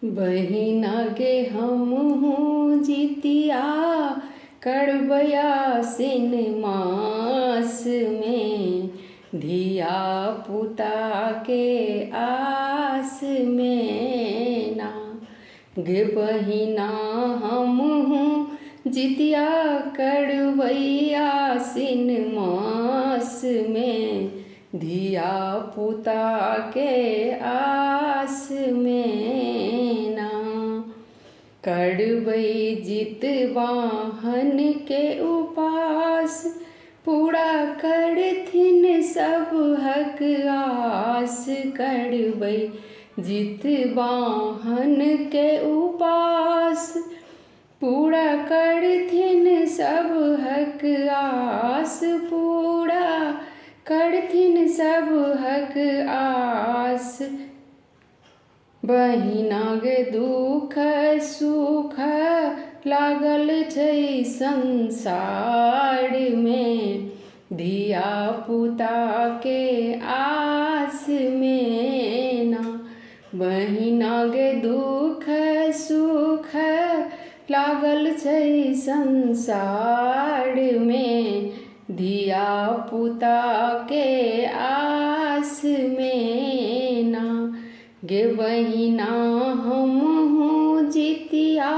बहिना गे हमहूँ जितिया करबया सिन मास में, धिया पुता के आस में ना। गे बहिना हमहूँ जितिया करबैया सिन मास में, धिया पुता के आस में ना। करबै जितवाहन के उपास, पूरा करथिन सब हक आस। करबै जितवाहन के उपास, पूरा करथिन सब हक आस। पूरा करथिन सब हक आस। बहिना गे दुख सुख लागल छै संसार में, धिया पुता के आस में ना। बहिना गे दुख सुख लागल छै संसार में, धिया पुता के आस में ना। गे बहिना हमहूँ जितिया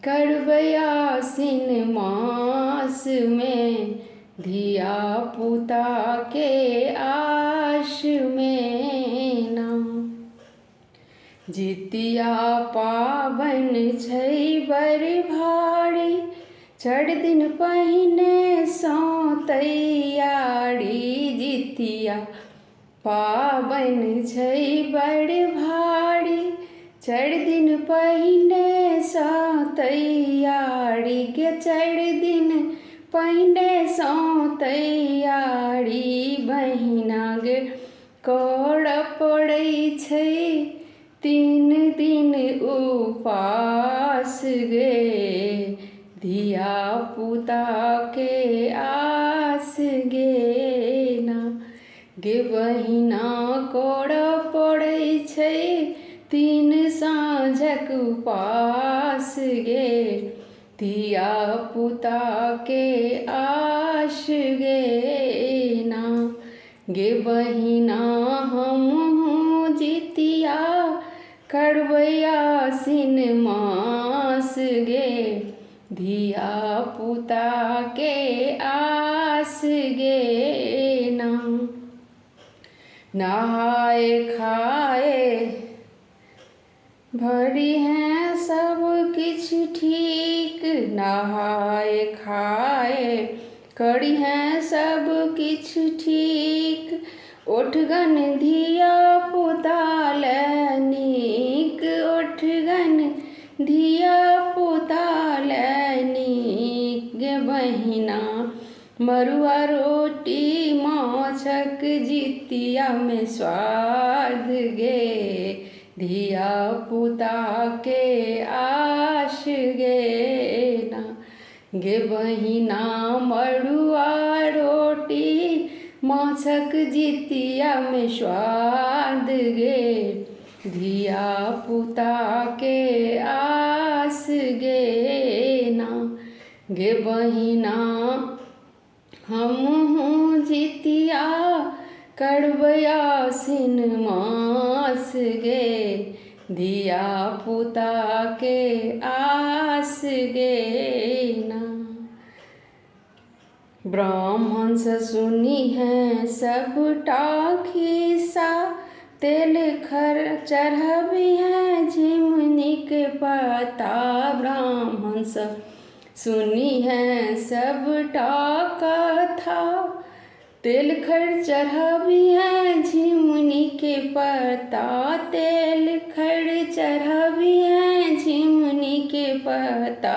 करबया सिन मास में, धिया पुता के आस में ना। जितिया पाबन छै बड़ भारी, छठ दिन पहिने सँ तैयारी। जितिया पाबन छै बड़ भारी, छठ दिन पहिने सँ तैयारी। गे छठ दिन पहिने सँ तैयारी, बहिना गे करऽ पड़ै छै 3 दिन उपास गे, धिया पुता के आस गे ना। गे बहिना करऽ पड़ै छै 3 साँझक उपास गे, धिया पुता के आस गे ना। गे बहिना हमहूँ जितिया करबया सिन मास गे, धिया पुता के आस गे ना। नहाए खाए भरी हैं सब किछ ठीक, नहाए खाए करी हैं सब किछ ठीक। ओठगन धिया पुता ले नीक, ओठगन धिया पुता ले नीक। गे बहिना मरुआ रोटी माछक जितिया में स्वाद गे, धिया पुता के आस गे ना। गे बहिना मरुआ रोटी माछक जितिया में स्वाद गे, धिया पुता के आस गे ना। गे बहिना हमहूँ जितिया करबया सिन मास गे, धिया पुता के आस गे ना। ब्राह्मण से सुनी है सबटा खिस्सा, तेल खर चढ़बी है झिमनी के पता। ब्राह्मण से सुनी है सबटा कथा, तेल खर चढ़बी है झिमनी के पता। तेल खर चढ़बी है झिमनी के पता।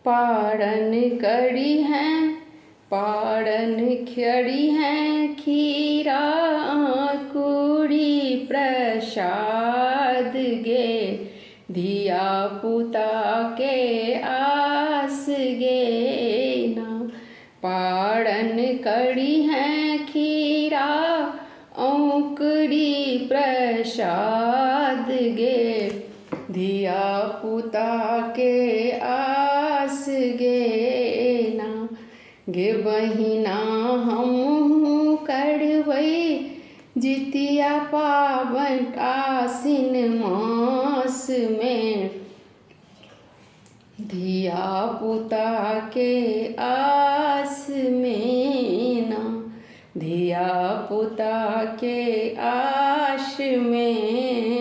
पारण करी हैं पारण खड़ी हैं खीरा पूरी प्रसाद गे, धिया पुता के आस गे ना। पारण करी हैं खीरा औंकड़ी प्रसाद गे धिया पुता के आस गे ना। गे बहिना हमहूँ करबै जितिया पाबन आसिन मास में। धिया पुता के आस में ना, धिया पुता के आस में।